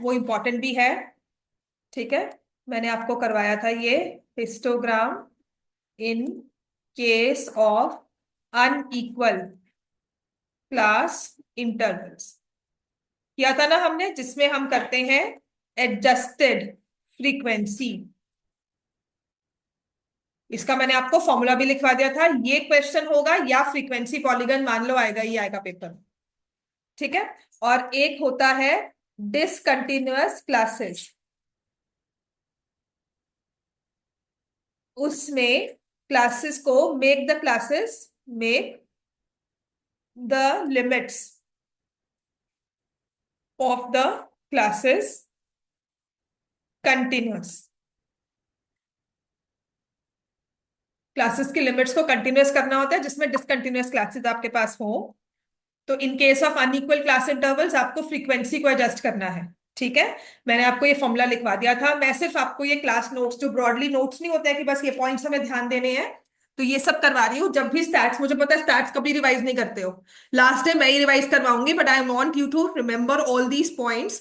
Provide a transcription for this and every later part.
वो इंपॉर्टेंट भी है। ठीक है, मैंने आपको करवाया था ये histogram in case of unequal class intervals किया था ना हमने, जिसमें हम करते हैं एडजस्टेड फ्रीक्वेंसी। इसका मैंने आपको फॉर्मूला भी लिखवा दिया था। ये क्वेश्चन होगा या फ्रीक्वेंसी पॉलीगन मान लो आएगा, ये आएगा पेपर। ठीक है, और एक होता है डिसकंटिन्यूअस क्लासेस। उसमें क्लासेस को make the limits of the classes continuous. Classes की लिमिट्स को कंटिन्यूअस करना होता है जिसमें डिसकंटिन्यूअस क्लासेस आपके पास हो। तो in case of unequal class intervals आपको फ्रीक्वेंसी को एडजस्ट करना है। ठीक है, मैंने आपको ये फॉर्मूला लिखवा दिया था। मैं सिर्फ आपको ये क्लास नोट्स, जो ब्रॉडली नोट्स नहीं होते हैं कि बस ये पॉइंट्स हमें ध्यान देने हैं, तो ये सब करवा रही हूँ। जब भी स्टैट्स, मुझे पता है स्टैट्स कभी रिवाइज नहीं करते हो, लास्ट डे मैं ही रिवाइज करवाऊंगी, but I want you to remember all these points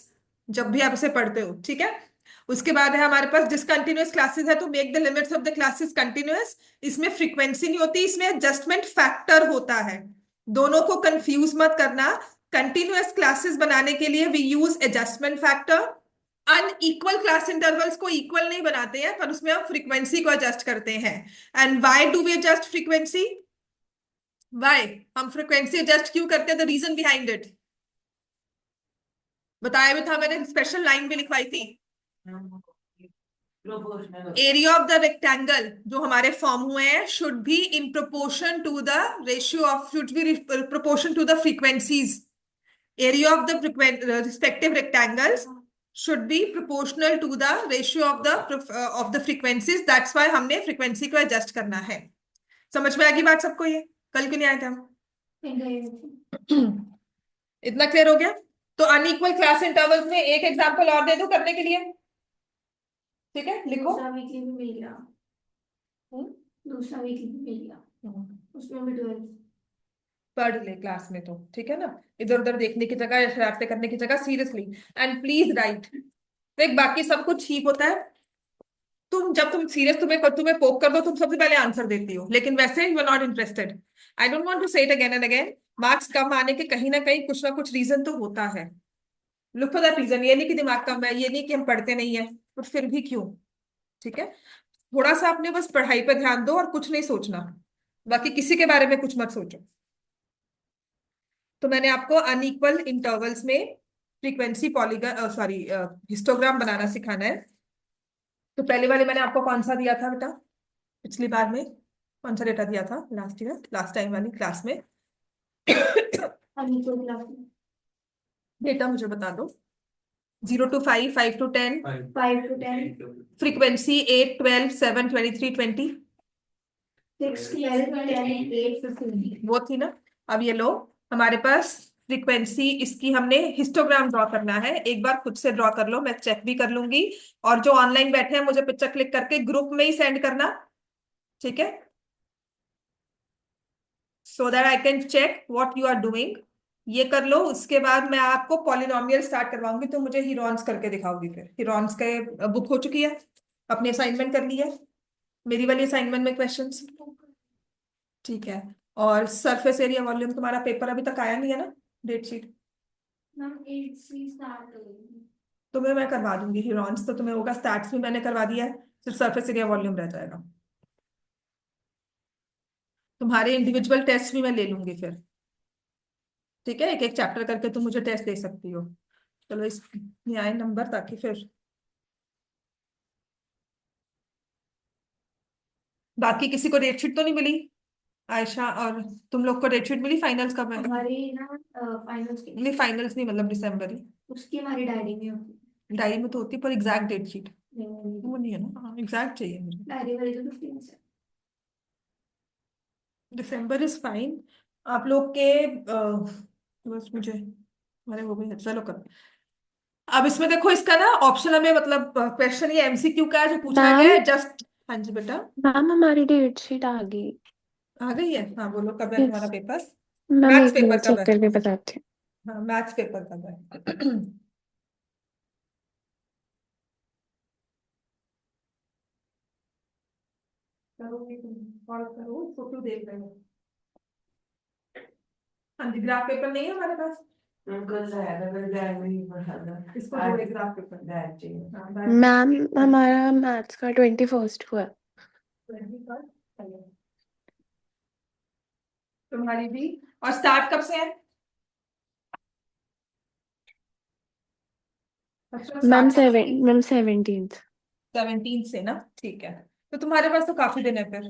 जब भी आप इसे पढ़ते हो। ठीक है, उसके बाद है हमारे पास डिसकंटिन्यूअस क्लासेस है, तो make the limits of the classes continuous. इसमें फ्रीक्वेंसी नहीं होती, इसमें एडजस्टमेंट फैक्टर होता है। दोनों को कंफ्यूज मत करना। कंटिन्यूअस क्लासेस बनाने के लिए we use adjustment factor. Unequal class intervals को इक्वल नहीं बनाते हैं, पर उसमें हम फ्रीक्वेंसी को एडजस्ट करते हैं। And why do we adjust frequency? Why हम फ्रीक्वेंसी एडजस्ट क्यों करते हैं? द रीजन बिहाइंड इट बताया भी था मैंने, स्पेशल लाइन भी लिखवाई थी। एरिया ऑफ द रेक्टेंगल जो हमारे फॉर्म हुए हैं should be in proportion to the ratio of, should be proportion to the frequencies. area of the respective rectangles should be proportional to the ratio of the frequencies. That's why हमने frequency को adjust करना है। समझ में आ गई बात सबको? ये कल क्यों नहीं आए थे हम? इतना क्लियर हो गया? तो अनइक्वल क्लास इंटरवल्स में एक एग्जांपल और दे दूं करने के लिए। ठीक है, लिखो। दूसरा वीकली भी मिल गया। दूसरा वीकली भी मिल गया, उसमें भी 12 पढ़ ले क्लास में तो। ठीक है ना, इधर उधर देखने की जगह या शरारतें करने की जगह सीरियसली एंड प्लीज राइट। देख, बाकी सब कुछ ठीक होता है, तुम सीरियस, तुम्हें पोक कर दो, तुम सबसे पहले आंसर देती हो, लेकिन वैसे you are not interested. I don't want to say it again and again. Marks कम आने के कहीं ना कहीं कुछ ना कुछ रीजन तो होता है। Look for that reason. ये नहीं कि दिमाग कम है, ये नहीं कि हम पढ़ते नहीं है, पर फिर भी क्यों? ठीक है, थोड़ा सा अपने बस पढ़ाई पर ध्यान दो और कुछ नहीं सोचना, बाकी किसी के बारे में कुछ मत सोचो। तो मैंने आपको अनइक्वल इंटरवल्स में फ्रीक्वेंसी पॉलीगन, सॉरी, हिस्टोग्राम बनाना सिखाना है। तो पहले वाले मैंने आपको कौन सा दिया था बेटा पिछली बार में? कौन सा डेटा दिया था लास्ट टाइम वाली क्लास में? Unequal class. डेटा मुझे बता दो। 0 to 5, 5 to 10, 5 to 10, फ्रीक्वेंसी 8, 12, 7, 23, 20। 6, 12, 10, 8, 15। वो थी ना। अब ये लो, हमारे पास फ्रीक्वेंसी, इसकी हमने हिस्टोग्राम ड्रॉ करना है। एक बार खुद से ड्रॉ कर लो, मैं चेक भी कर लूंगी। और जो ऑनलाइन बैठे हैं मुझे पिक्चर क्लिक करके ग्रुप में ही सेंड करना। ठीक है, so that I can check what you are doing. ये कर लो, उसके बाद मैं आपको पॉलिनोमियल स्टार्ट करवाऊंगी, तो मुझे हीरोन्स करके दिखाओगी। फिर हीरोन्स के बुक हो चुकी है, अपनी असाइनमेंट कर ली है, मेरी वाली असाइनमेंट में क्वेश्चंस। ठीक है, और सरफेस एरिया वॉल्यूम तुम्हारा पेपर अभी तक आया नहीं है ना, डेट शीट? मैम 8 से स्टार्ट करेंगे। तुम्हें मैं करवा दूंगी हीरोन्स, तो तुम्हें होगा, स्टैट्स भी मैंने करवा दिया है, सिर्फ सरफेस एरिया वॉल्यूम रह जाएगा। तुम्हारे इंडिविजुअल टेस्ट भी मैं ले लूंगी फिर। ठीक है, एक एक चैप्टर करके तुम मुझे टेस्ट दे सकती हो। चलो इसमें आए नंबर, ताकि फिर बाकी किसी को डेट शीट तो नहीं मिली? आयशा और तुम लोग को डेट शीट मिली? फाइनल्स कब है? हमारी ना फाइनल्स की नहीं, फाइनल्स नहीं, मतलब दिसंबर ही। उसकी हमारी डायरी में होती डायरी में तो होती है, पर एग्जैक्ट डेट शीट है। वो नहीं है ना। हाँ, एग्जैक्ट चाहिए मुझे। डायरी वाली तो 15 से। दिसंबर इज फाइन। आप लोग के बस मुझे, अरे वो भी है, चलो कर। अब इसमें देखो, इसका ना ऑप्शन हमें, मतलब क्वेश्चन ये एमसीक्यू का है जो पूछा गया मैम है जस्ट। हाँ जी बेटा। मैम हमारी डेट शीट आ गई। आ गई है? हाँ बोलो, कब है तुम्हारा यस पेपर? मैम, मैथ्स एक पेपर मिनट कब चेक है? करके बताते हैं। हाँ, मैथ्स पेपर कब है? करोगे तुम, कॉल करो, इसको क्यों देख रहे हो? हाँ जी, ग्राफ पेपर नहीं है हमारे पास। कल जाएगा, कल जाएगा नहीं पढ़ा था। इसको जोड़े ग्राफ पेपर। बैठ चाहिए। हाँ, बैठ। मैम हमारा मैथ्स का 21st को है। 21 चलिए। तुम्हारी भी। और स्टार्ट कब से है? Ma'am 17th। 17 से ना, ठीक है। तो तुम्हारे पास तो काफी दिन है फिर।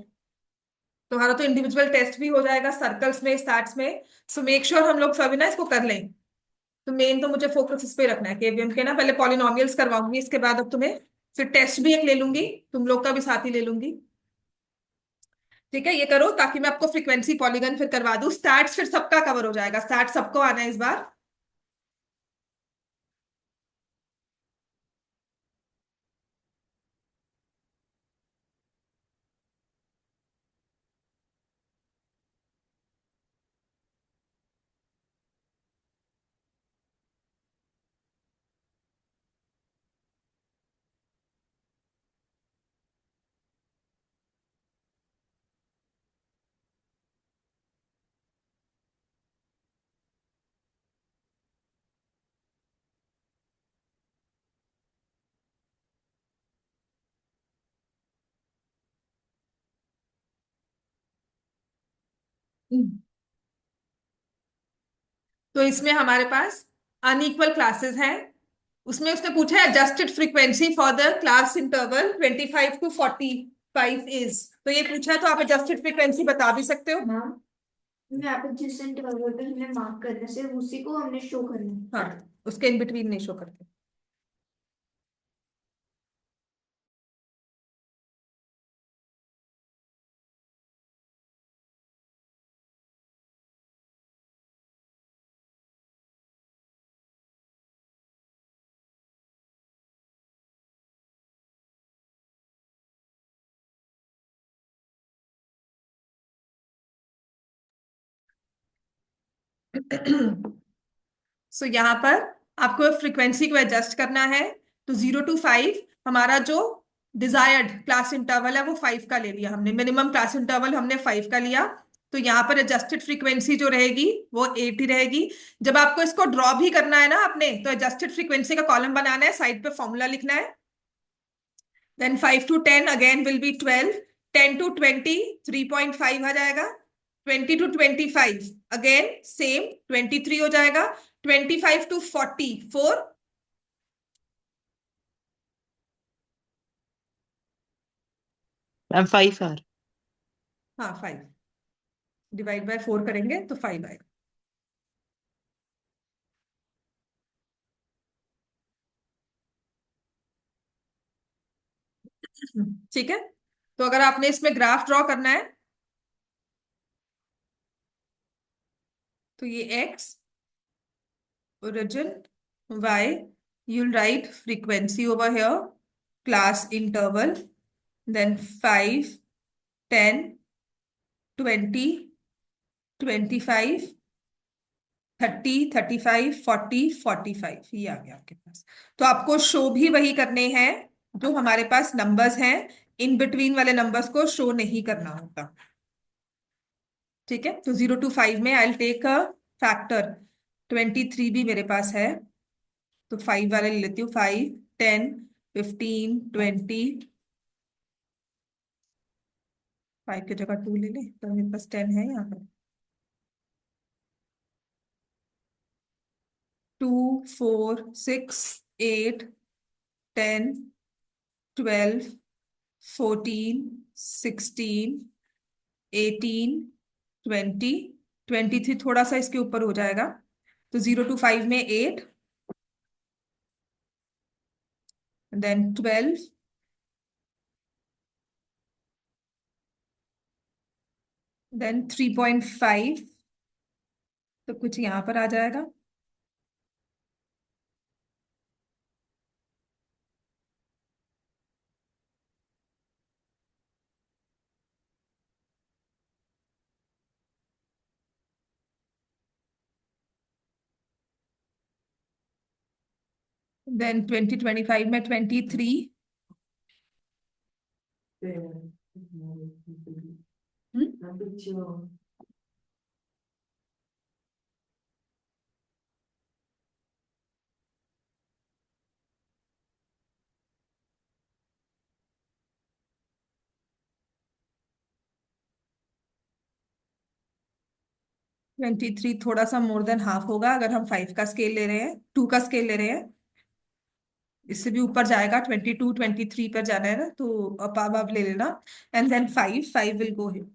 तुम्हारा तो इंडिविजुअल टेस्ट भी हो जाएगा सर्कल्स में, स्टार्ट्स में। सो मेक श्योर हम लोग सभी ना इसको कर लें। तो मेन तो मुझे फोकस इस पे रखना है केवीएम के ना। पहले पॉलिनोमियल्स करवाऊंगी, इसके बाद अब तुम्हें फिर टेस्ट भी एक ले लूंगी, तुम लोग का भी साथ ही ले लूंगी। ठीक है, ये करो ताकि मैं आपको फ्रीक्वेंसी पॉलीगन फिर करवा दूं। स्टार्ट्स फिर सबका कवर हो जाएगा, स्टार्ट सबको आना है इस बार। तो इसमें हमारे पास अनइक्वल क्लासेस हैं। उसमें उसने पूछा है adjusted frequency for the class interval 25 to 45 is. तो ये पूछा है, तो आप एडजस्टेड फ्रीक्वेंसी बता भी सकते हो। हाँ, यहाँ पे जिस इंटरवल पे हमने मार्क करना सिर्फ उसी को हमने शो करना है। हाँ, उसके इन बिटवीन नहीं शो करते। सो यहाँ पर आपको फ्रीक्वेंसी को एडजस्ट करना है। तो 0 to 5 हमारा जो डिजायर्ड क्लास इंटरवल है वो 5 का ले लिया हमने, मिनिमम क्लास इंटरवल हमने 5 का लिया। तो यहाँ पर एडजस्टेड फ्रीक्वेंसी जो रहेगी वो 8 ही रहेगी। जब आपको इसको ड्रॉ भी करना है ना आपने, तो एडजस्टेड फ्रीक्वेंसी का कॉलम बनाना है, साइड पे फॉर्मूला लिखना है। Then 5 to 10 again will be 12। 10 to 20 3.5 आ जाएगा। 20 to 25 अगेन सेम 23 हो जाएगा। 25 to 40 4। Ma'am 5 are. हाँ, 5 डिवाइड बाय 4 करेंगे तो 5 आएगा। ठीक है। तो अगर आपने इसमें ग्राफ ड्रॉ करना है, तो ये x origin y, you'll write frequency over here, class interval, then 5 10 20 25 30 35 40 45 ये आ गया आपके पास। तो आपको शो भी वही करने हैं जो हमारे पास नंबर्स हैं, इन बिटवीन वाले नंबर्स को शो नहीं करना होता। ठीक है, तो 0 to 5 में आई टेक अ फैक्टर 23 भी मेरे पास है, तो 5 वाले ले लेती हूँ। 5 10 15 20, 5 की जगह 2 ले ले तो मेरे पास 10 है यहाँ पर। 2 4 6 8 10 12 14 16 18 20 23 थोड़ा सा इसके ऊपर हो जाएगा। तो 0 to 5 में 8, देन 12, देन 3.5, तो कुछ यहाँ पर आ जाएगा। देन 20 25 में 23, Ambizio. 23 थोड़ा सा मोर देन हाफ होगा अगर हम 5 का स्केल ले रहे हैं, 2 का स्केल ले रहे हैं। इससे भी ऊपर जाएगा, 22 23 पर जाना है ना, तो अब ले लेना। And then 5 will go here.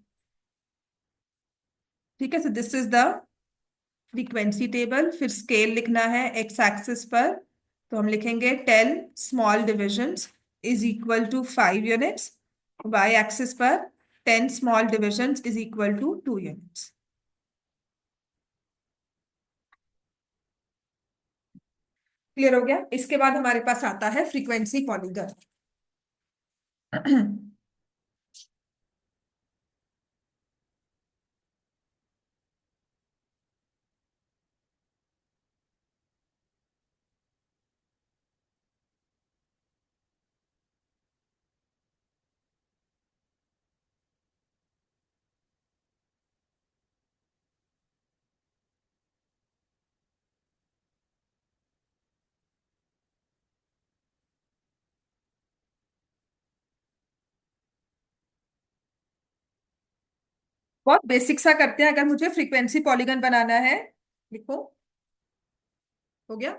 ठीक है, so this is the frequency table. फिर स्केल लिखना है एक्स एक्सिस पर, तो हम लिखेंगे 10 small divisions is equal to 5 units. Y axis पर 10 small divisions is equal to 2 units. Clear हो गया? इसके बाद हमारे पास आता है फ्रीक्वेंसी पॉलीगन। बहुत बेसिक सा करते हैं। अगर मुझे फ्रीक्वेंसी पॉलीगन बनाना है, लिखो। हो गया?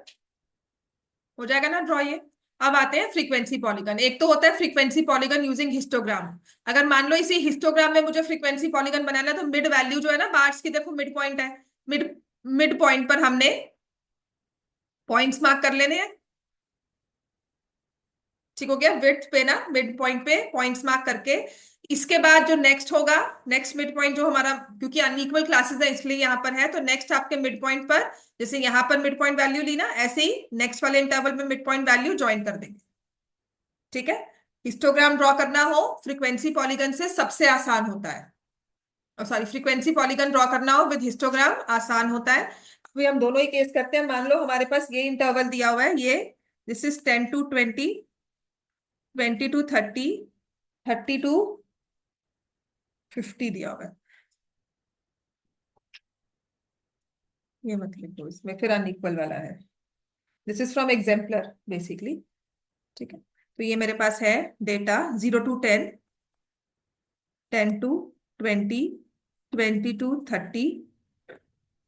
हो जाएगा ना ड्रॉ ये? अब आते हैं फ्रीक्वेंसी पॉलीगन। एक तो होता है फ्रीक्वेंसी पॉलीगन यूजिंग हिस्टोग्राम। अगर मान लो इसी हिस्टोग्राम में मुझे फ्रीक्वेंसी पॉलीगन बनाना है, तो मिड वैल्यू जो है ना मार्क्स की, देखो मिड पॉइंट है। मिड मिड पॉइंट पर हमने पॉइंट्स मार्क कर लेने हैं। ठीक हो गया? विड्थ पे ना, मिड पॉइंट पे पॉइंट्स मार्क करके, इसके बाद जो नेक्स्ट होगा, नेक्स्ट मिड पॉइंट जो हमारा, क्योंकि अनइक्वल क्लासेस है इसलिए यहाँ पर है, तो नेक्स्ट आपके मिड पॉइंट पर, जैसे यहाँ पर मिड पॉइंट वैल्यू ली ना, ऐसे ही नेक्स्ट वाले इंटरवल में मिड पॉइंट वैल्यू ज्वाइन कर देंगे। ठीक है? हिस्टोग्राम ड्रॉ करना हो फ्रीक्वेंसी पॉलीगन से सबसे आसान होता है, और सॉरी फ्रीक्वेंसी पॉलीगन ड्रॉ करना हो विद हिस्टोग्राम आसान होता है। अभी हम दोनों ही केस करते हैं। मान लो हमारे पास ये इंटरवल दिया हुआ है, ये this is 10 to 20, 20 to 30, 30 to 50 दिया हुआ है। ये मत लिखो, इसमें फिर अनइक्वल वाला है। This is from exemplar basically. ठीक है, तो ये मेरे पास है data 0 to 10, 10 to 20, 20 to 30,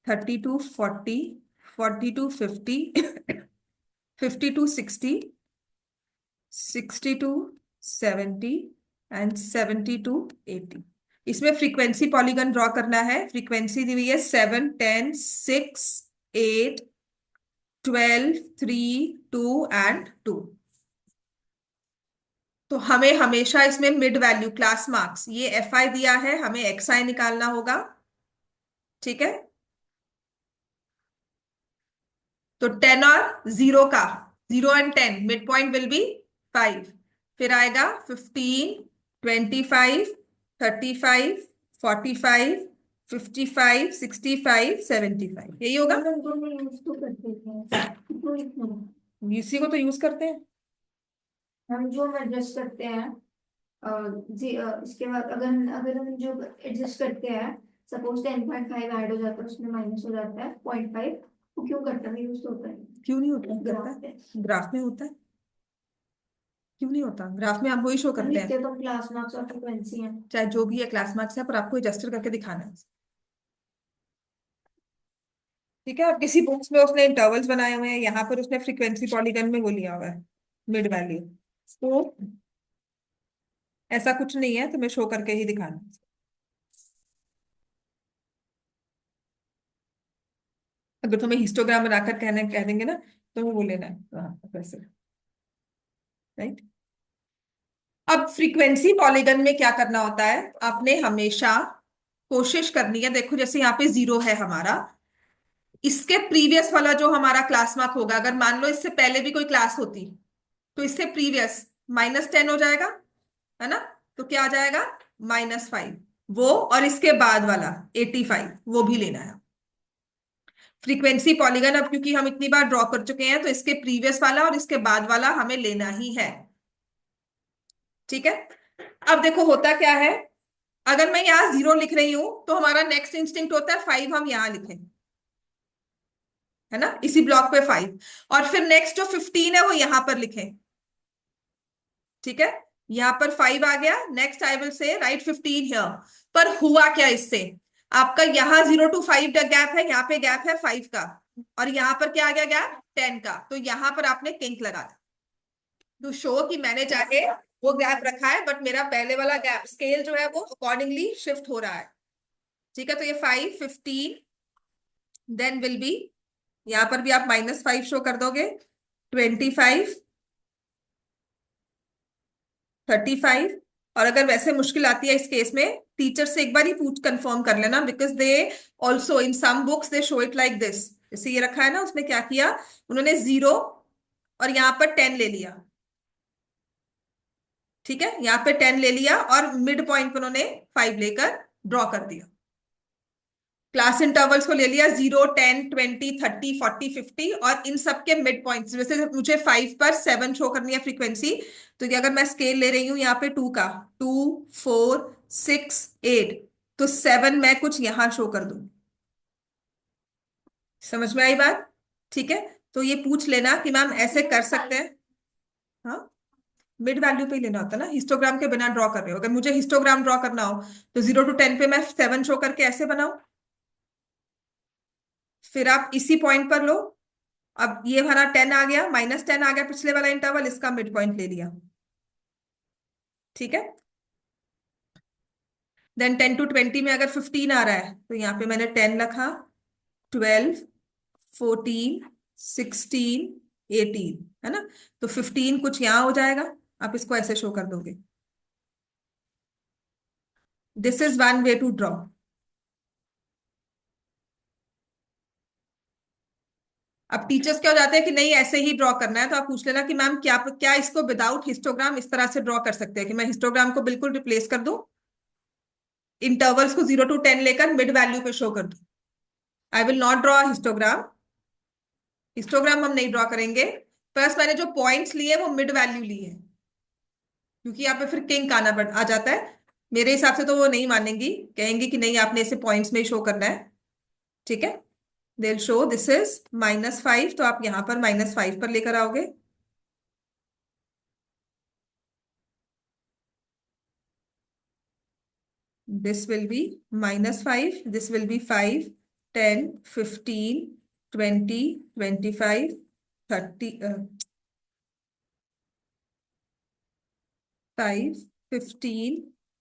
30 to 40, 40 to 50, 50 to 60, 60 to 70 and 70 to 80। इसमें फ्रीक्वेंसी पॉलीगन ड्रॉ करना है। फ्रीक्वेंसी दी हुई है 7, 10, 6, 8, 12, 3, 2 एंड 2। तो हमें हमेशा इसमें मिड वैल्यू क्लास मार्क्स, ये एफ आई दिया है, हमें एक्स आई निकालना होगा। ठीक है, तो 10 और 0 का, 0 and 10 mid point will be 5। फिर आएगा 15, 25, 35, 45, 55, 65, 75। यही होगा। यूज तो करते थे, इसी को तो यूज करते हैं। हम जो एडजस्ट करते हैं, इसके बाद अगर अगर हम जो एडजस्ट करते हैं, सपोज 10.5 ऐड हो जाता है, उसमें माइनस हो जाता है 0.5, वो क्यों करता है? यूज तो होता है क्यों नहीं होता? ग्राफ करता पे। है, ग्राफ में होता है। क्यों नहीं होता? ग्राफ में हम वही शो करते हैं, लिखते तो क्लास मार्क्स और फ्रीक्वेंसी है। चाहे जो भी है क्लास मार्क्स है, पर आपको एडजस्टर करके दिखाना है। ठीक है, अब किसी बुक्स में उसने इंटरवल्स बनाए हुए हैं, यहाँ पर उसने फ्रीक्वेंसी पॉलीगन में वो लिया हुआ है मिड वैल्यू। तो ऐसा कुछ नहीं है, तुम्हें शो करके ही दिखाना है। अगर तुम्हें हिस्टोग्राम बनाकर कहने कह देंगे ना, तो वो लेना है वैसे। राइट? अब फ्रीक्वेंसी पॉलीगन में क्या करना होता है, आपने हमेशा कोशिश करनी है, देखो जैसे यहाँ पे 0 है हमारा, इसके प्रीवियस वाला जो हमारा क्लास मार्क होगा, अगर मान लो इससे पहले भी कोई क्लास होती, तो इससे प्रीवियस -10 हो जाएगा, है ना? तो क्या आ जाएगा? -5 वो, और इसके बाद वाला 85 वो भी लेना है। फ्रीक्वेंसी पॉलीगन अब क्योंकि हम इतनी बार ड्रॉ कर चुके हैं, तो इसके प्रीवियस वाला और इसके बाद वाला हमें लेना ही है। ठीक है, अब देखो होता क्या है, अगर मैं यहाँ 0 लिख रही हूं तो हमारा नेक्स्ट इंस्टिंक्ट होता है 5 हम यहाँ लिखें, है ना, इसी ब्लॉक पे 5। और फिर नेक्स्ट जो 15 है वो यहां पर लिखें। ठीक है, यहां पर 5 आ गया, next I will say right 15 here. पर हुआ क्या इससे, आपका यहाँ 0 to 5 गैप है, यहाँ पे गैप है 5 का, और यहाँ पर क्या आ गया गैप 10 का, तो यहाँ पर आपने किंक लगा दिया टू शो कि मैंने चाहे वो गैप रखा है बट मेरा पहले वाला गैप स्केल जो है वो अकॉर्डिंगली शिफ्ट हो रहा है। ठीक है, तो ये 5 15 देन विल बी, यहां पर भी आप -5 शो कर दोगे, 25 35। और अगर वैसे मुश्किल आती है इस केस में, टीचर से एक बार ही पूछ कंफर्म कर लेना, because they also in some books they show it like this. जैसे ये रखा है ना, उसने क्या किया, उन्होंने 0 और यहाँ पर 10 ले लिया। ठीक है, यहाँ पे 10 ले लिया और मिड पॉइंट पर उन्होंने 5 लेकर ड्रॉ कर दिया। क्लास इंटरवल्स को ले लिया 0 10 20 30 40 50, और इन सब के मिड पॉइंट्स, जैसे मुझे 5 पर 7 शो करनी है फ्रीक्वेंसी, तो ये अगर मैं स्केल ले रही हूं यहाँ पे 2 का, 2 4 6 8, तो 7 मैं कुछ यहां शो कर दूं। समझ में आई बात? ठीक है, तो ये पूछ लेना कि मैम ऐसे कर सकते हैं। हाँ, मिड वैल्यू पे ही लेना होता है ना, हिस्टोग्राम के बिना ड्रॉ कर रहे हो। अगर मुझे हिस्टोग्राम ड्रॉ करना हो तो 0 to 10 पे मैं 7 शो करके ऐसे बनाऊं, फिर आप इसी पॉइंट पर लो। अब ये हमारा 10 आ गया, -10 आ गया पिछले वाला इंटरवल, इसका मिड पॉइंट ले लिया। ठीक है, देन 10 to 20 में अगर 15 आ रहा है तो यहाँ पे मैंने 10 रखा, 12 14 16 18, है ना, तो 15 कुछ यहाँ हो जाएगा, आप इसको ऐसे शो कर दोगे। This is one way to draw. अब टीचर्स क्या हो जाते हैं कि नहीं ऐसे ही ड्रॉ करना है, तो आप पूछ लेना कि मैम क्या क्या इसको विदाउट हिस्टोग्राम इस तरह से ड्रॉ कर सकते हैं कि मैं हिस्टोग्राम को बिल्कुल रिप्लेस कर दूं, इंटरवल्स को 0 to 10 लेकर मिड वैल्यू पे शो कर दूं। I will not draw histogram, histogram हम नहीं ड्रॉ करेंगे। प्लस मैंने जो पॉइंट्स लिए वो मिड वैल्यू ली है, क्योंकि यहाँ पे फिर किंक आ जाता है। मेरे हिसाब से तो वो नहीं मानेंगी, कहेंगे कि नहीं आपने इसे पॉइंट्स में ही शो करना है। ठीक है, दे शो दिस इज -5, तो आप यहाँ पर -5 पर लेकर आओगे। This will be -5, this will be 5 10 15 20 25 30 5 15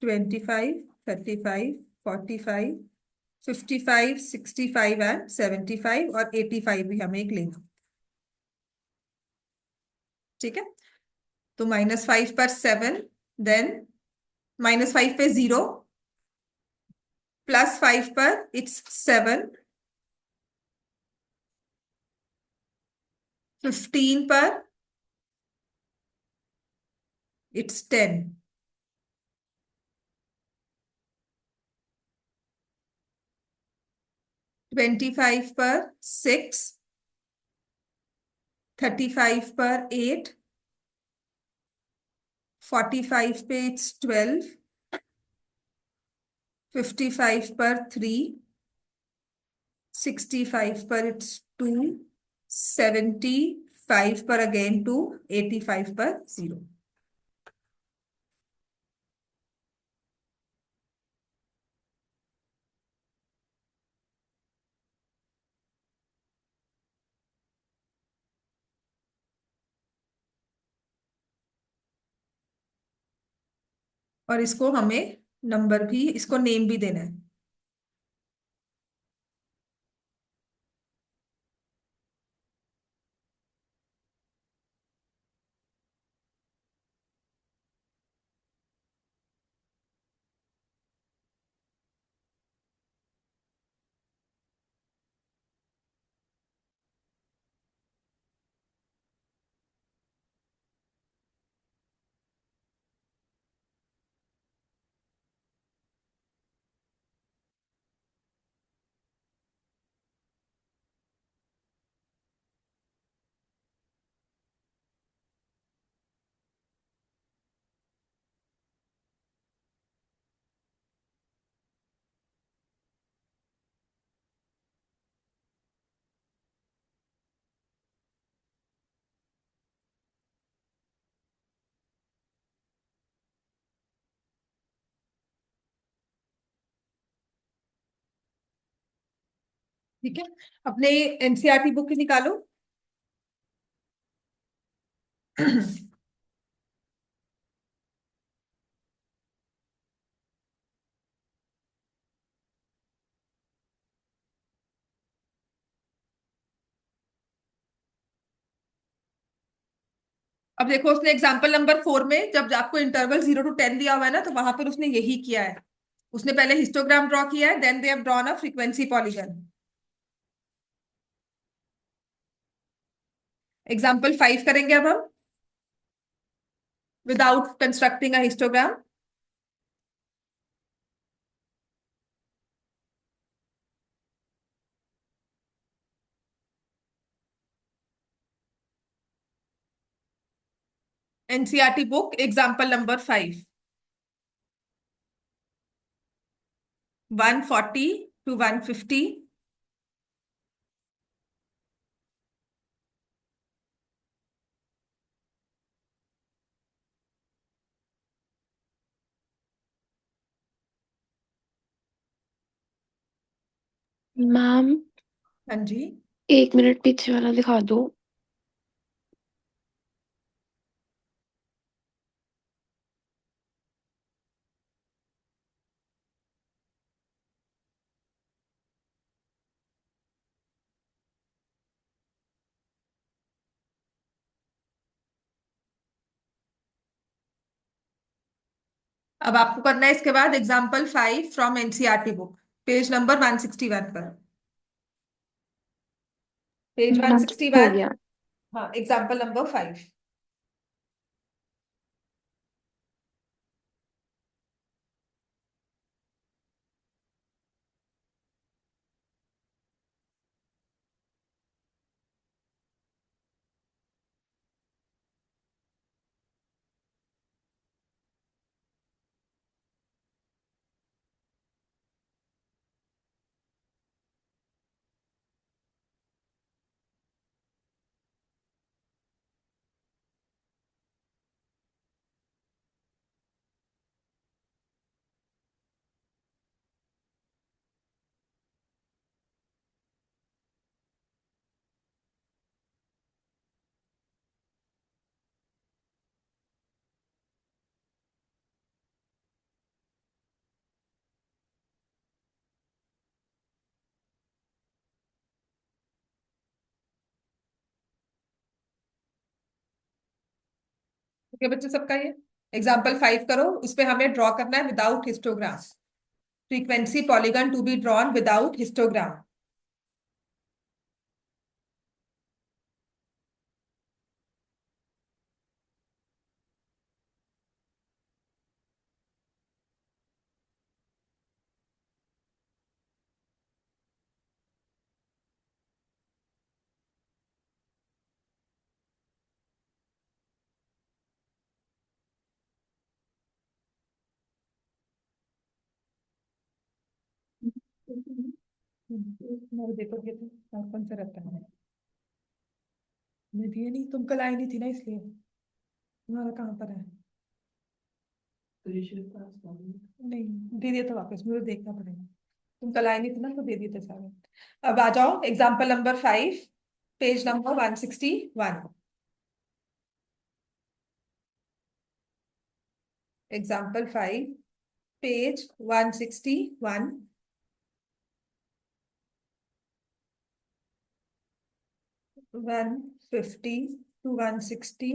25 35 45 55 65 and 75 और 85 भी हमें एक लेना। ठीक है, तो -5 पर 7, देन -5 पे 0, +5 पर इट्स 7, 15 पर इट्स 10, 25 पर 6, 35 पर 8, 45 पे इट्स 12, 55 पर 3, 65 पर इट्स 2, 75 पर अगेन 2, 85 पर 0। और इसको हमें नंबर भी, इसको नेम भी देना है। ठीक है, अपने एनसीईआरटी बुक निकालो। अब देखो, उसने एग्जाम्पल नंबर 4 में जब आपको इंटरवल 0 to 10 दिया हुआ है ना, तो वहां पर उसने यही किया है। उसने पहले हिस्टोग्राम ड्रॉ किया है, then they have drawn a frequency polygon. Example 5 करेंगे अब हम, without constructing a histogram. NCERT book example number 5, 140 to 150। Ma'am हाँ जी। 1 मिनट पीछे वाला दिखा दो। अब आपको करना है इसके बाद example 5 from NCERT book, page number 161 पर। पेज मैम हो 161। गया। हाँ, एग्जाम्पल नंबर 5। ओके बच्चे, सबका ये एग्जाम्पल 5 करो। उस पे हमें ड्रॉ करना है without histogram, frequency polygon to be drawn without histogram. देखो ये तो कौन सा रहता है, मैं दिए नहीं, तुम कल आई नहीं थी ना, इसलिए तुम्हारा कहाँ पर है। त्रिशूल पास वाली। नहीं, दे दिया था वापस, मुझे देखना पड़ेगा। तुम कल आई नहीं थी ना, तो दे दिए थे सारे। अब आ जाओ example number 5, page number 161। Example 5, page 161। 150 to 160।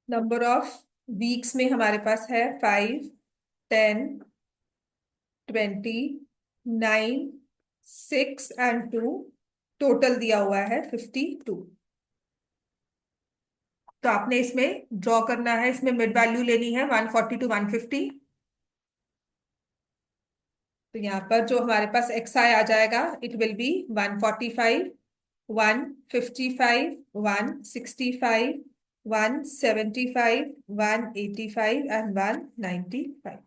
Number of weeks में हमारे पास है 5, 10, 20, 9, 6 एंड 2। टोटल दिया हुआ है 52। तो आपने इसमें ड्रॉ करना है, इसमें मिड वैल्यू लेनी है 140 to 150। तो यहाँ पर जो हमारे पास एक्स आई आ जाएगा, इट विल बी 145, 155, 165, 175, 185 एंड 195।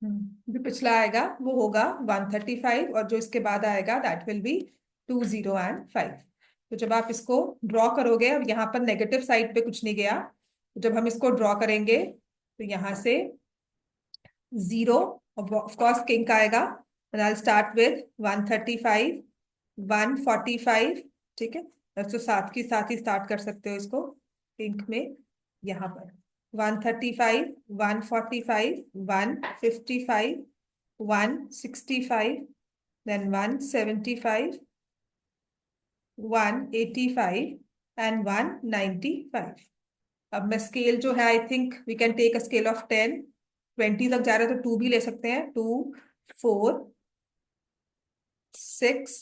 जो पिछला आएगा वो होगा 135, और जो इसके बाद आएगा दैट विल बी 2, 0 and 5। तो जब आप इसको ड्रॉ करोगे, अब यहाँ पर नेगेटिव साइड पे कुछ नहीं गया, तो जब हम इसको ड्रॉ करेंगे तो यहाँ से 0, ऑफ कोर्स किंक आएगा, एंड आई स्टार्ट विद 135, 145। ठीक है, तो साथ की साथ ही स्टार्ट कर सकते हो इसको किंक में, यहाँ पर 135, 145, 155, 165, then 175, 185 and 195। अब मैं स्केल जो है, I think we can take a scale of 10, 20 तक जा रहा है तो 2 भी ले सकते हैं। 2, 4, 6,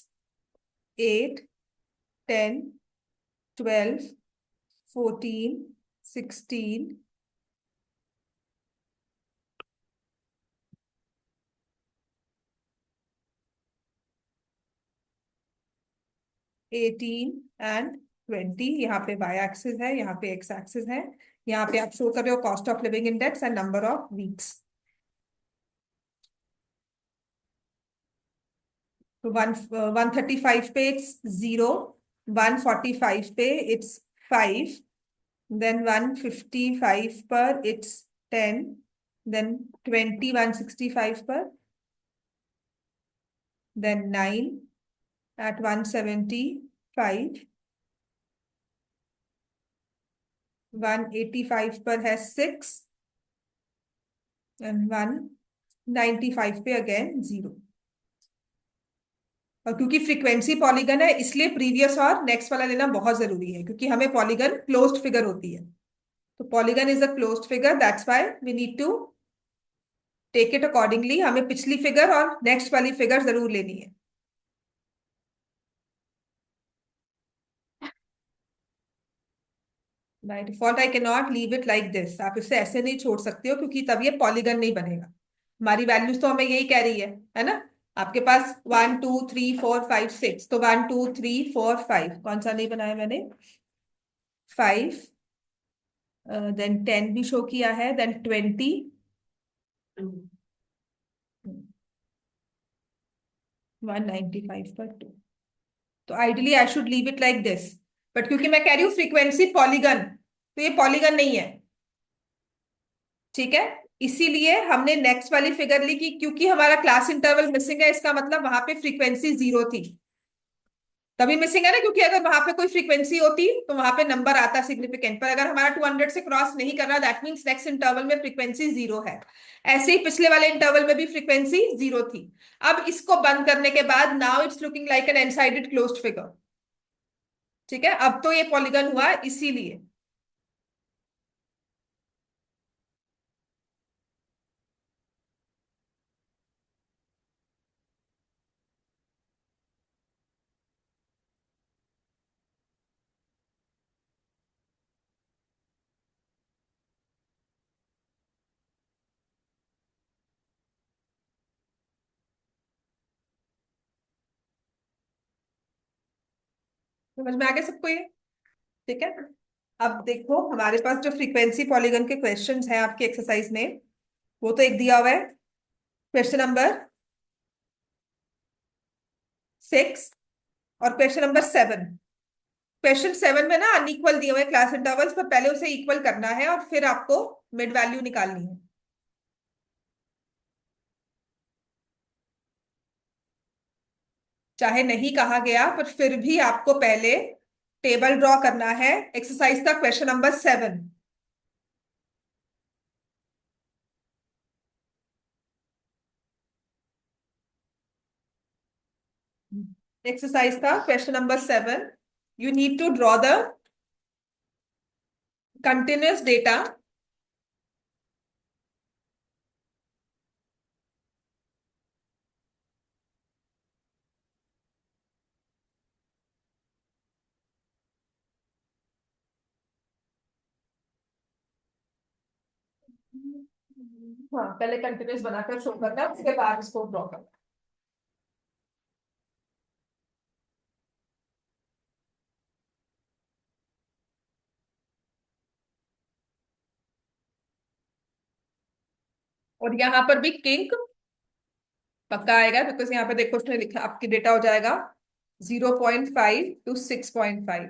8, 10, 12, 14, 16, 18 एंड 20। यहाँ पे वाई एक्सिस है, यहाँ पे एक्स एक्सिस है। यहाँ पे आप शो कर रहे हो cost of living index and number of weeks. तो 135 पे इट्स 0, 145 पे इट्स 5, देन 155 पर इट्स 10, देन 20 165 पर, देन 9 at 175, 185 पर है 6, एंड 195 पे अगेन 0। और क्योंकि फ्रीक्वेंसी पॉलीगन है, इसलिए प्रीवियस और नेक्स्ट वाला लेना बहुत जरूरी है, क्योंकि हमें पॉलीगन क्लोज्ड फिगर होती है। तो polygon is a closed figure, that's why we need to take it accordingly. हमें पिछली फिगर और नेक्स्ट वाली फिगर जरूर लेनी है। By default I can not leave it like this, आप इसे ऐसे नहीं छोड़ सकते हो, क्योंकि तब ये पॉलीगन नहीं बनेगा। हमारी वैल्यूज तो हमें यही कह रही है ना। आपके पास 1 2 3 4 5 6, तो 1 2 3 4 5 कौन सा नहीं बनाया मैंने? 5, देन 10 भी शो किया है, देन 20, 195 पर 2। तो ideally I should leave it like this, but क्योंकि मैं कह रही हूँ फ्रीक्वेंसी पॉलीगन, तो ये पॉलीगन नहीं है। ठीक है, इसीलिए हमने नेक्स्ट वाली फिगर ली कि क्योंकि हमारा क्लास इंटरवल मिसिंग है, इसका मतलब वहां पे फ्रीक्वेंसी 0 थी, तभी मिसिंग है ना। क्योंकि अगर वहां पे कोई फ्रीक्वेंसी होती तो वहां पे नंबर आता सिग्निफिकेंट, पर अगर हमारा 200 से क्रॉस नहीं कर रहा, दैट मीन्स नेक्स्ट इंटरवल में फ्रीक्वेंसी 0 है। ऐसे ही पिछले वाले इंटरवल में भी फ्रीक्वेंसी 0 थी। अब इसको बंद करने के बाद now it's looking like an n sided closed figure. ठीक है, अब तो ये पॉलीगन हुआ इसीलिए। समझ में आ गया सबको ये? ठीक है, अब देखो हमारे पास जो फ्रीक्वेंसी पॉलीगन के क्वेश्चंस हैं आपके एक्सरसाइज में, वो तो एक दिया हुआ है, क्वेश्चन नंबर 6 और क्वेश्चन नंबर 7। क्वेश्चन 7 में ना अनइक्वल दिए हुए क्लास इंटरवल्स, पर पहले उसे इक्वल करना है और फिर आपको मिड वैल्यू निकालनी है। चाहे नहीं कहा गया, पर फिर भी आपको पहले टेबल ड्रॉ करना है एक्सरसाइज का क्वेश्चन नंबर 7। एक्सरसाइज का question number 7, you need to draw the continuous data हाँ, पहले कंटिन्यूअस बनाकर शो करना, उसके बाद इसको ड्रॉ करना। और यहाँ पर भी किंक पक्का आएगा, बिकॉज यहाँ पे देखो उसने लिखा, आपकी डेटा हो जाएगा 0.5 to 6.5,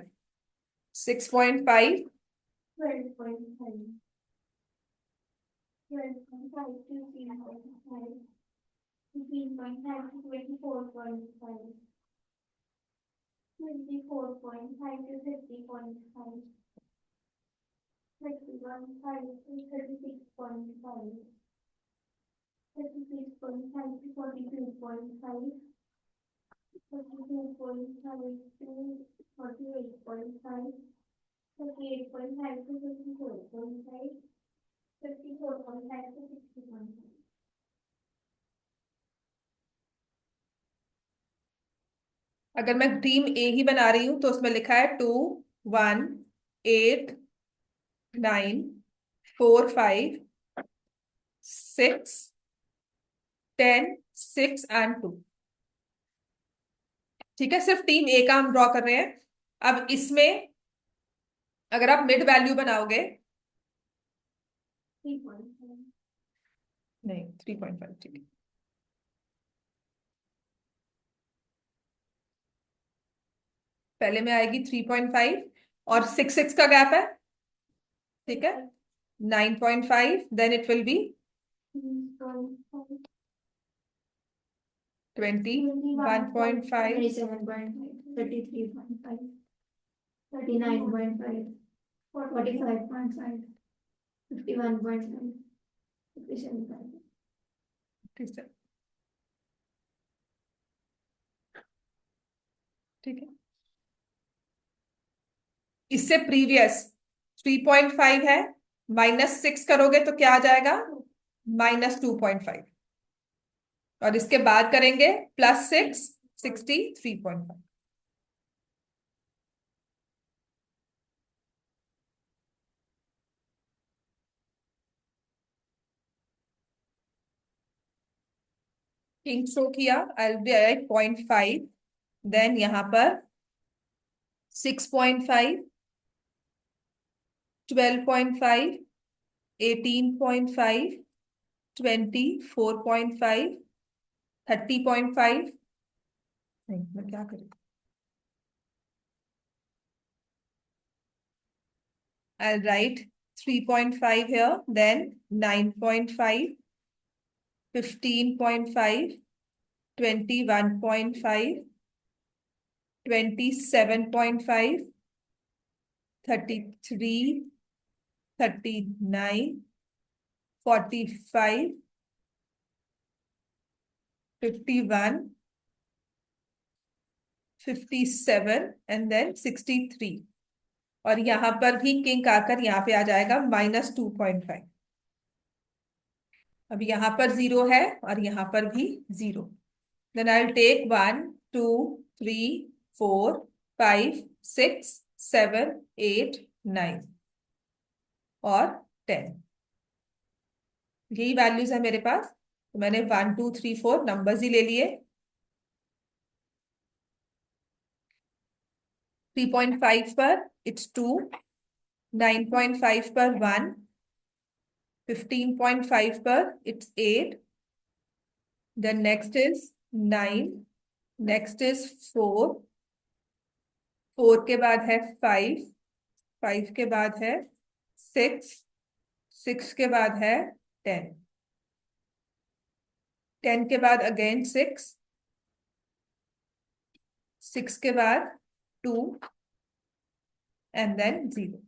6.5, 12.5, 12.5 to 15.5, 15.5 to 24.5, 24.5 to 30.5, 31.5 to 36.5, 36.5 to 42.5, 42.5 to 48.5, 48.5 to 54.5, 54.5 to 60.5. अगर मैं टीम ए ही बना रही हूं तो उसमें लिखा है 2, 1, 8, 9, 4, 5, 6, 10, 6 एंड 2। ठीक है, सिर्फ टीम ए का हम ड्रॉ कर रहे हैं। अब इसमें अगर आप मिड वैल्यू बनाओगे, 3.5. नहीं 3.5, ठीक है, पहले में आएगी 3.5 और 6 का गैप है, ठीक है, 9.5, देन इट विल बी 21.5, 27.5, 33.5, 39.5, 45.5, 51.5, 57.5. ठीक है, ठीक है। इससे प्रीवियस 3.5 है, -6 करोगे तो क्या आ जाएगा, -2.5, और इसके बाद करेंगे +6, 63.5। किंग शो किया, आई बी आई 0.5, देन यहां पर 6.5, 12.5, 18.5, 24.5, 30.5। नहीं, मैं क्या करूँ, I'll write 3.5 here, then 9.5, 15.5, 21.5, 27.5, 33, 39, 45, 51, 57 and then 63। और यहां पर भी किंग आकर यहाँ पे आ जाएगा -2.5। अब यहाँ पर 0 है और यहाँ पर भी 0। देन आई विल टेक 1, 2, 3, 4, 5, 6, 7, 8, 9 और 10। यही वैल्यूज है मेरे पास, तो मैंने 1, 2, 3, 4 नंबर्स ही ले लिए। 3.5 पर इट्स 2, 9.5 पर 1, 15.5 पर it's 8, then next is 9, next is 4, 4 के बाद है 5, 5 के बाद है 6, 6 के बाद है 10, 10 के बाद अगेन 6, 6 के बाद 2 एंड देन 0।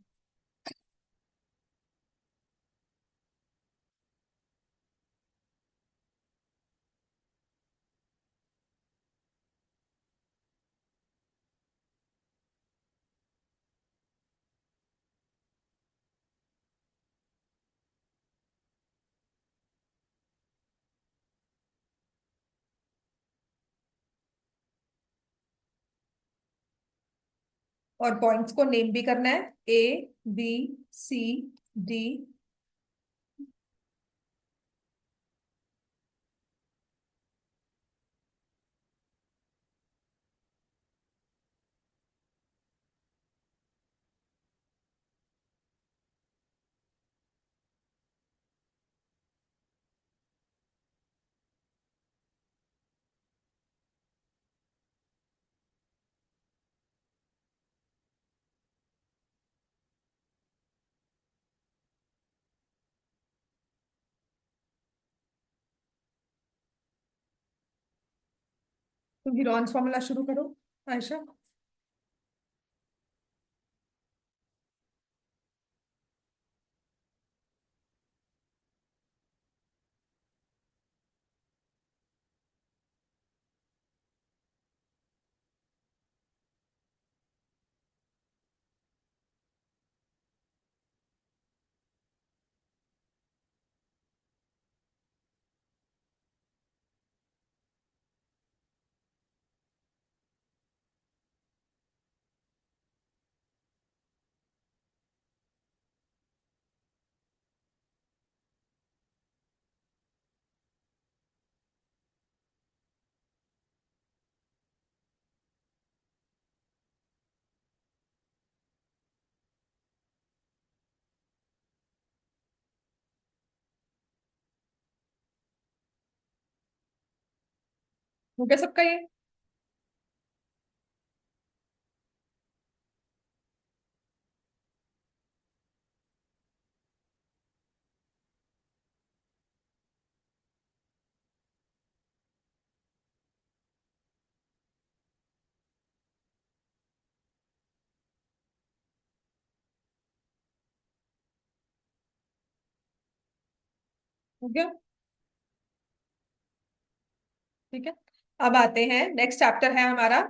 और पॉइंट्स को नेम भी करना है, A, B, C, D। तो गिरॉन्स फॉर्मूला शुरू करो आयशा। हो गया सबका ये? हो गया। ठीक है, अब आते हैं नेक्स्ट चैप्टर है हमारा,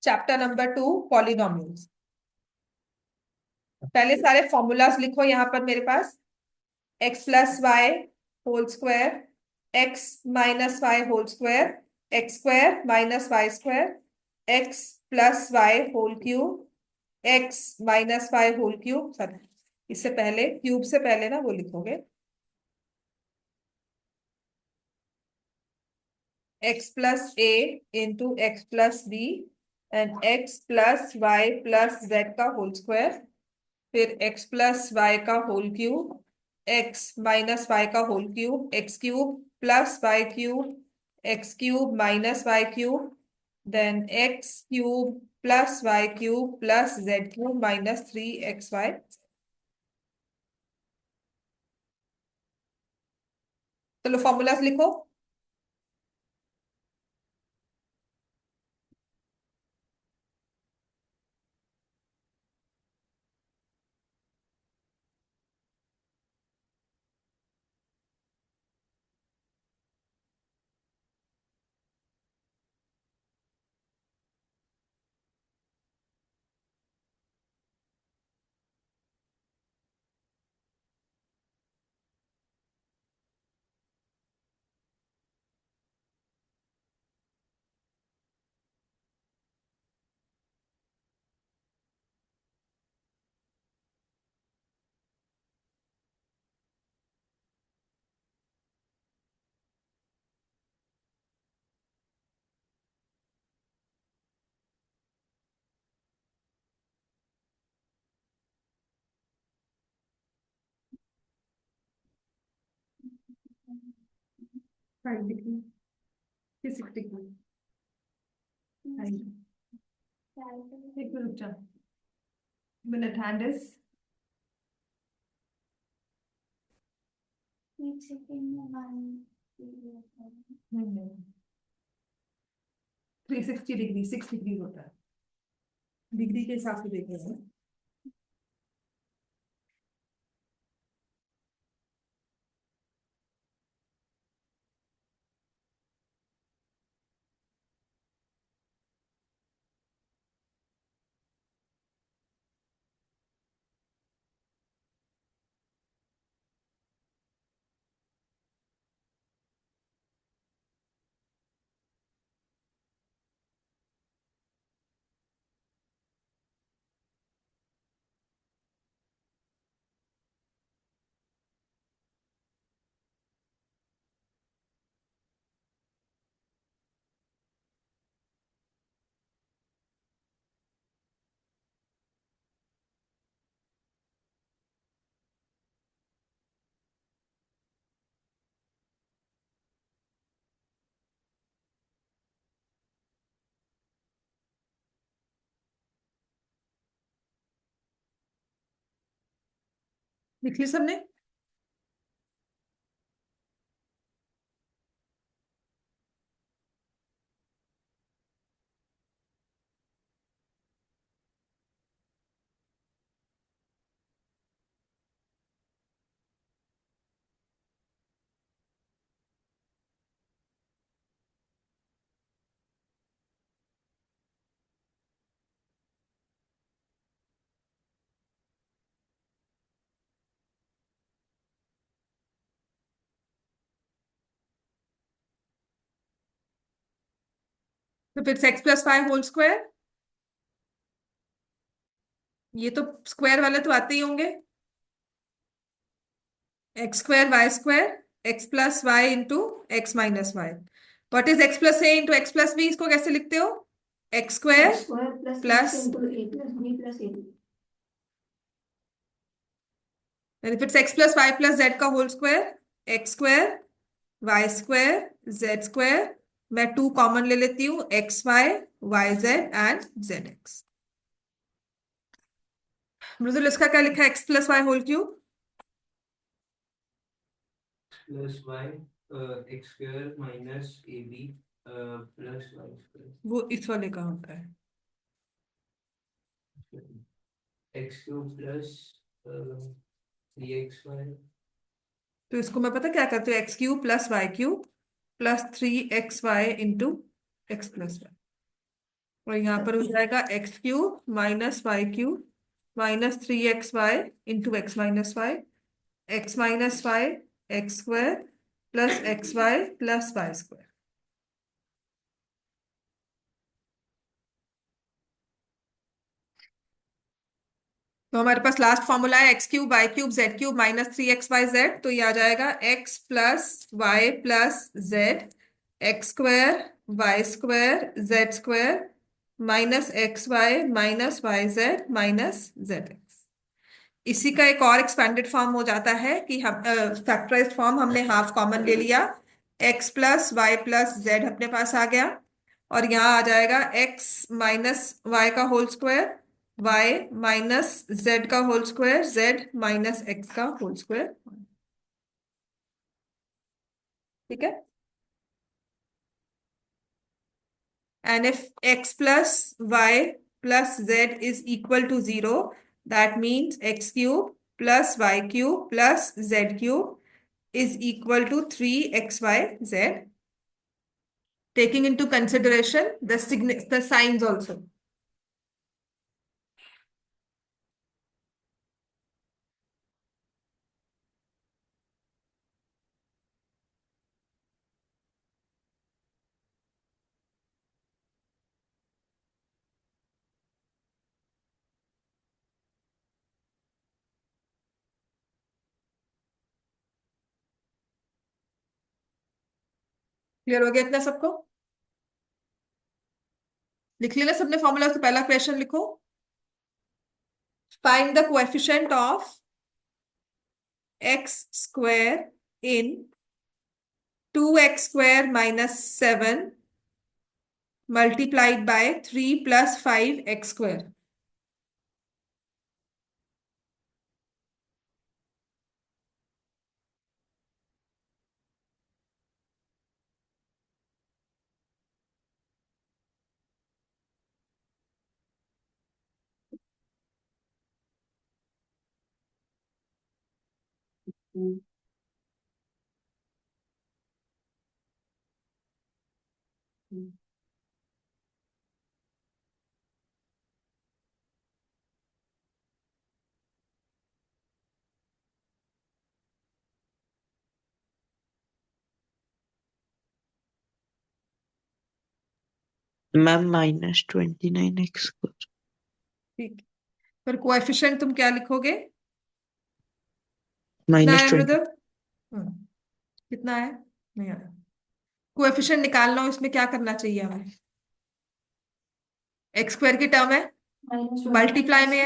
चैप्टर नंबर 2, पॉलिनोमियल्स। पहले सारे फॉर्मूलाज लिखो यहाँ पर मेरे पास। X plus Y whole square, X minus Y whole square, X square minus Y square, X plus Y whole cube, X minus Y whole cube, sorry इससे पहले क्यूब से पहले ना वो लिखोगे, X plus A into X plus B and X plus Y plus Z का whole square, फिर x plus Y का whole cube, x minus Y का whole cube, x cube plus Y cube, x cube minus Y cube, then x cube plus Y cube plus z cube minus 3xy। चलो formulas लिखो। Five degree, 6 degree. एक minute रुक जा, minute hand is 360 degree, 6 degree होता है, degree के हिसाब से देखेंगे। लिख ली सबने? तो फिर X plus Y whole square, ये तो स्क्वायर वाले तो आते ही होंगे। X square Y square X plus Y into x minus Y. What is X plus A into X plus B, इसको कैसे लिखते हो? X square X square plus X plus, into A plus B plus A. यानी फिर X plus Y plus Z का whole square, X square Y square Z square. मैं two common ले लेती हूँ, X Y Z and Z X. Mridul, इसका क्या लिखा है? X plus Y whole cube. Plus Y x square minus A B plus Y square वो इस वाले का होता है। X cube plus 3xy। तो इसको मैं पता क्या करती हूँ, X cube plus Y cube plus 3xy into X plus Y. और यहाँ पर हो जाएगा X cube minus Y cube minus 3xy into x minus y x square plus x y plus Y square. तो हमारे पास लास्ट फॉर्मूला है x cube y cube z cube minus 3xy z। तो ये आ जाएगा x plus Y plus z x square Y square Z square minus x Y z minus z x. इसी का एक और एक्सपेंडेड फॉर्म हो जाता है कि हम फैक्टराइज्ड फॉर्म, हमने हाफ कॉमन ले लिया, X plus Y plus Z अपने पास आ गया, और यहाँ आ जाएगा एक्स माइनस वाई का whole square Y minus Z का whole square Z minus X का होल स्क्वायर। ठीक है। And if x plus y plus z is equal to 0, that means x cube plus y cube plus z cube is equal to 3xyz, taking into consideration the signs also. Clear हो गया इतना सबको? लिख लिया सबने formula? तो पहला question लिखो, find the coefficient of x square in 2x square minus 7 multiplied by 3 plus 5x square. Ma'am -29x ठीक, पर कोएफिशिएंट तुम क्या लिखोगे? कितना है -20। ब्रदर? कितना है? नहीं आया। कोएफिशिएंट निकालना हो, इसमें क्या करना चाहिए हमें? एक्स स्क्वायर की टर्म है, माइनस मल्टीप्लाई में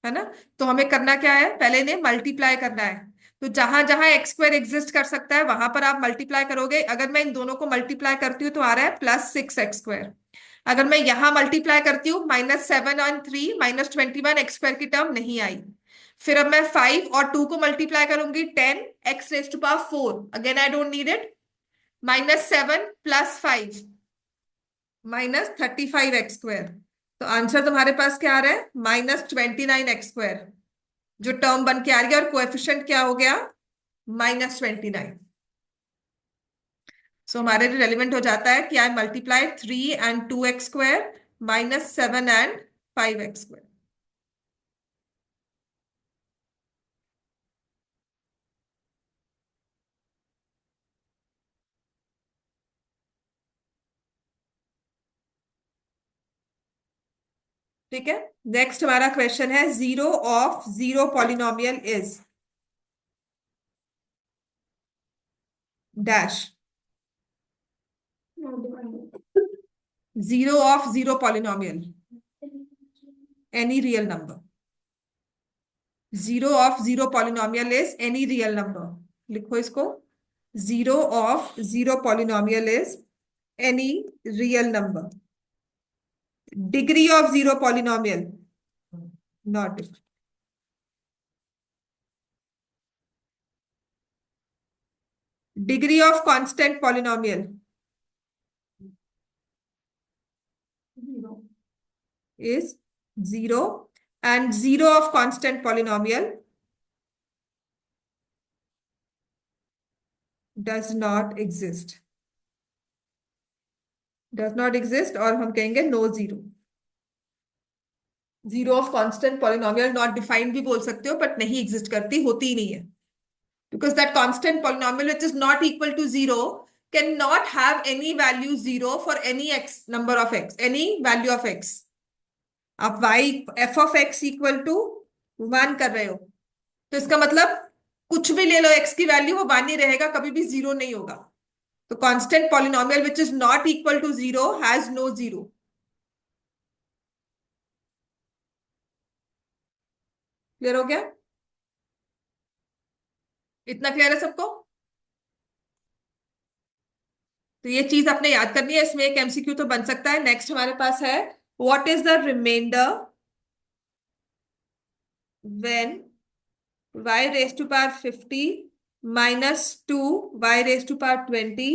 है ना? तो हमें करना क्या है, पहले इन्हें मल्टीप्लाई करना है। तो जहां जहां एक्स स्क्वायर एग्जिस्ट कर सकता है वहां पर आप मल्टीप्लाई करोगे। अगर मैं इन दोनों को मल्टीप्लाई करती हूँ तो आ रहा है +6x स्क्वायर। अगर मैं यहां मल्टीप्लाई करती हूँ -7 और 3 -21 एक्स स्क्वायर की टर्म नहीं आई। फिर अब मैं 5 और 2 को मल्टीप्लाई करूंगी 10x⁴। Again I don't need it. -7 + 5 -35x square. तो आंसर तुम्हारे पास क्या आ रहा है? -29x स्क्वायर, जो टर्म बन के आ रही है, और कोएफिशिएंट क्या हो गया? -29। सो हमारे लिए रेलिवेंट हो जाता है कि I multiply 3 and 2x square -7 and 5x square. ठीक है। नेक्स्ट हमारा क्वेश्चन है, zero of zero polynomial is dash. Zero of zero polynomial, any real number. Zero of zero polynomial is any real number. लिखो इसको, zero of zero polynomial is any real number. Degree of zero polynomial, not. Degree of constant polynomial is 0, and zero of constant polynomial does not exist. Does not exist, और हम कहेंगे no zero. Zero of constant polynomial not defined भी बोल सकते हो, but नहीं exist करती, होती ही नहीं है, because that constant polynomial which is not equal to zero can not have any value zero for any x number of x, any value of x. आप y f of x equal to 1 कर रहे हो, तो इसका मतलब कुछ भी ले लो x की वैल्यू, वो 1 ही रहेगा, कभी भी जीरो नहीं होगा। तो constant polynomial which is not equal to zero has no zero. Clear हो गया? इतना क्लियर है सबको? तो ये चीज आपने याद करनी है, इसमें एक एमसीक्यू तो बन सकता है। नेक्स्ट हमारे पास है, what is the remainder when y raised to power 50 minus 2 y raised to power 20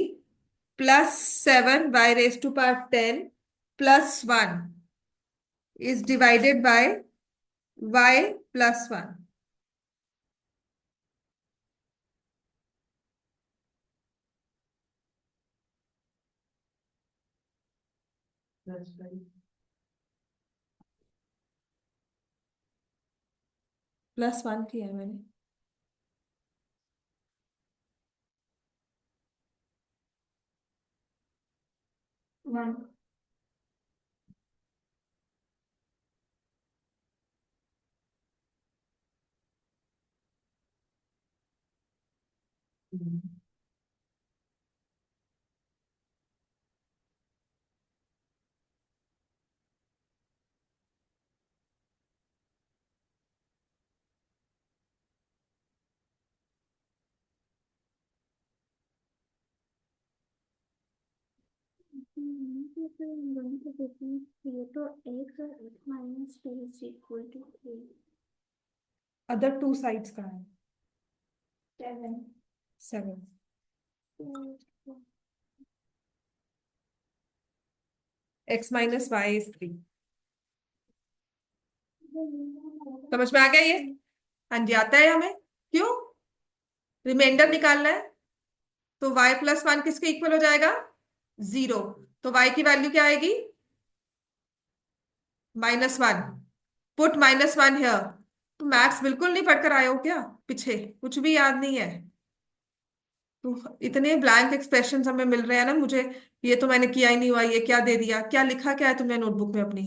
plus 7 y raised to power 10 plus 1 is divided by y plus 1. That's right. Plus 1 किया है मैंने। वन। ये तो x और x minus two is equal to 3 other two sides का है 7। 7। x minus y is 3। समझ में आ गया ये? हाँ जी, आता है हमें। क्यों? रिमाइंडर निकालना है, तो y प्लस 1 किसके इक्वल हो जाएगा? 0। तो y की वैल्यू क्या आएगी? -1। Put -1 here. तो मैथ्स बिल्कुल नहीं पढ़कर आए हो क्या? पीछे कुछ भी याद नहीं है? तो इतने ब्लैंक एक्सप्रेशन हमें मिल रहे हैं ना मुझे, ये तो मैंने किया ही नहीं हुआ, ये क्या दे दिया, क्या लिखा क्या है तुमने नोटबुक में अपनी?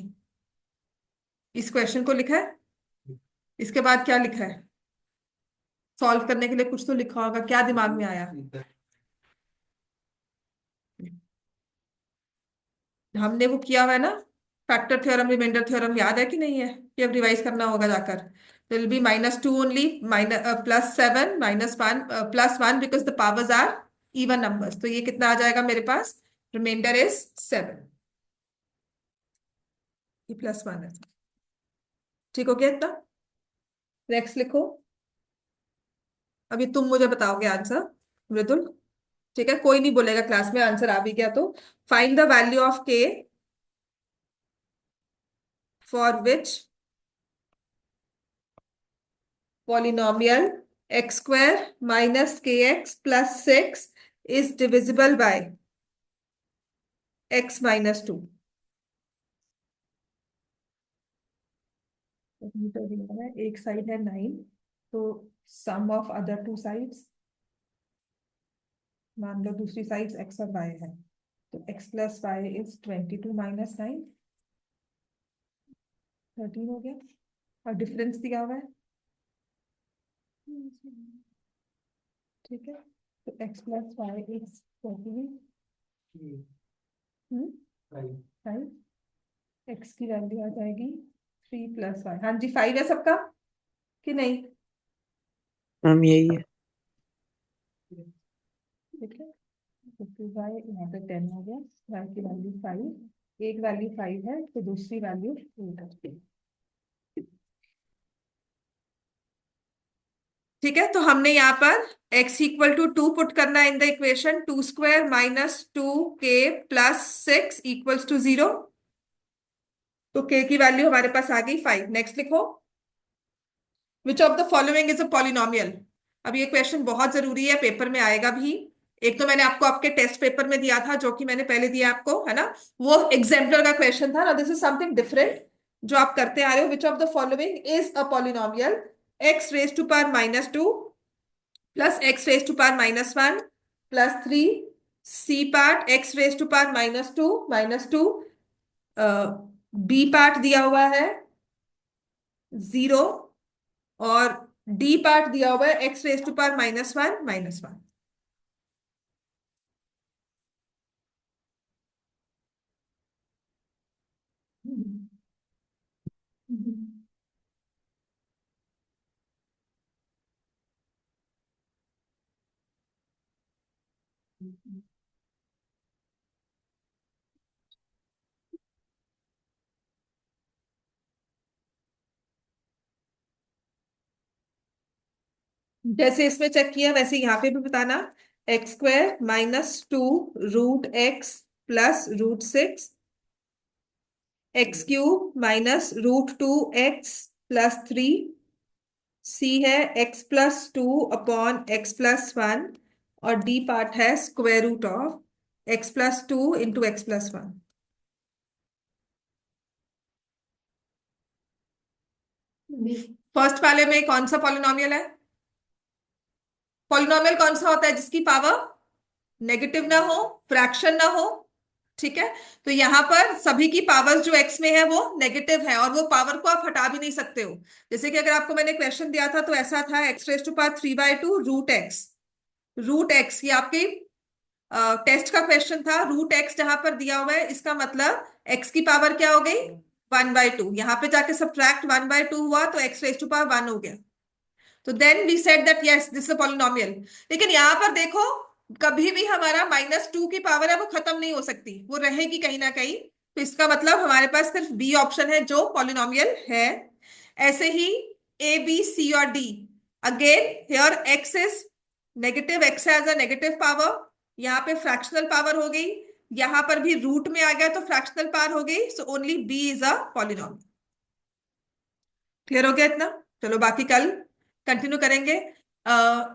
इस क्वेश्चन को लिखा है, इसके बाद क्या लिखा है? सॉल्व करने के लिए कुछ तो लिखा होगा, क्या दिमाग में आया? हमने वो किया हुआ है ना, फैक्टर थ्योरम, रिमाइंडर थ्योरम, याद है कि नहीं है? कि अब रिवाइज करना होगा जाकर। Will be -2 only, +7 -1 +1 because the powers are even numbers. तो ये कितना आ जाएगा मेरे पास? Reminder is 7। ये +1 है। ठीक हो गया इतना? नेक्स्ट लिखो। अभी तुम मुझे बताओगे आंसर, मृदुल। ठीक है, कोई नहीं बोलेगा क्लास में आंसर आ भी गया तो। Find the value of k for which polynomial x square minus kx plus 6 is divisible by x minus 2. एक साइड है 9, तो सम ऑफ अदर टू साइड्स, मान लो दूसरी साइड x और y है, तो x plus y is 22 minus 9। 13 हो गया और डिफरेंस दिया हुआ है, ठीक है। तो x plus Y x 14 5, x की वैल्यू आ जाएगी 3 प्लस वाई। हाँ जी 5 है सबका कि नहीं? मैम यही है। ठीक है, तो वाई यहाँ पे 10 हो गया, वाई की वैल्यू 5, एक वैल्यू 5 है तो दूसरी वैल्यू 8 है। ठीक है, तो हमने यहाँ पर x इक्वल टू 2 पुट करना है in the equation, 2 square minus 2k plus 6 equals to 0। तो k की वैल्यू हमारे पास आ गई 5। नेक्स्ट लिखो, विच of the following is a polynomial. अब ये क्वेश्चन बहुत जरूरी है, पेपर में आएगा भी। एक तो मैंने आपको आपके टेस्ट पेपर में दिया था, जो कि मैंने पहले दिया आपको, है ना, वो एग्जाम्पलर का क्वेश्चन था ना। दिस इज समथिंग डिफरेंट जो आप करते आ रहे हो। Which of the following is a polynomial, x raise to power -2 plus x raise to power -1 plus 3, C part x raise to power -2 B part दिया हुआ है 0 और डी पार्ट दिया हुआ है x रेज टू पावर -1 जैसे इसमें check किया वैसे यहाँ पे भी बताना। x² - 2√x plus √6, x³ -√2x plus 3, सी है x+2/x+1 और डी पार्ट है square root of x+2 into x+1। First वाले में कौन सा पॉलिनोमियल है? पॉलिनोमियल कौन सा होता है जिसकी पावर नेगेटिव ना हो, फ्रैक्शन ना हो, ठीक है। तो यहाँ पर सभी की पावर जो x में है वो नेगेटिव है और वो पावर को आप हटा भी नहीं सकते हो। जैसे कि अगर आपको मैंने क्वेश्चन दिया था तो ऐसा था x⁵3/2 √x ये आपके टेस्ट का क्वेश्चन था। √x जहां पर दिया हुआ है इसका मतलब x की पावर क्या हो गई 1/2, यहाँ पे जाके सब्ट्रैक्ट 1/2 हुआ तो x⁵1 हो गया। तो then we said that yes this is a polynomial. लेकिन यहाँ पर देखो कभी भी हमारा -2 की पावर है वो खत्म नहीं हो सकती, वो रहेगी कहीं ना कहीं। तो इसका मतलब हमारे पास सिर्फ बी ऑप्शन है जो पॉलिनोमियल है। ऐसे ही ए बी सी और D, again here x is negative, x has a negative power, यहाँ पे फ्रैक्शनल पावर हो गई, यहाँ पर भी रूट में आ गया तो फ्रैक्शनल पावर हो गई। So only B is a polynomial. Clear हो गया इतना? चलो बाकी कल कंटिन्यू करेंगे।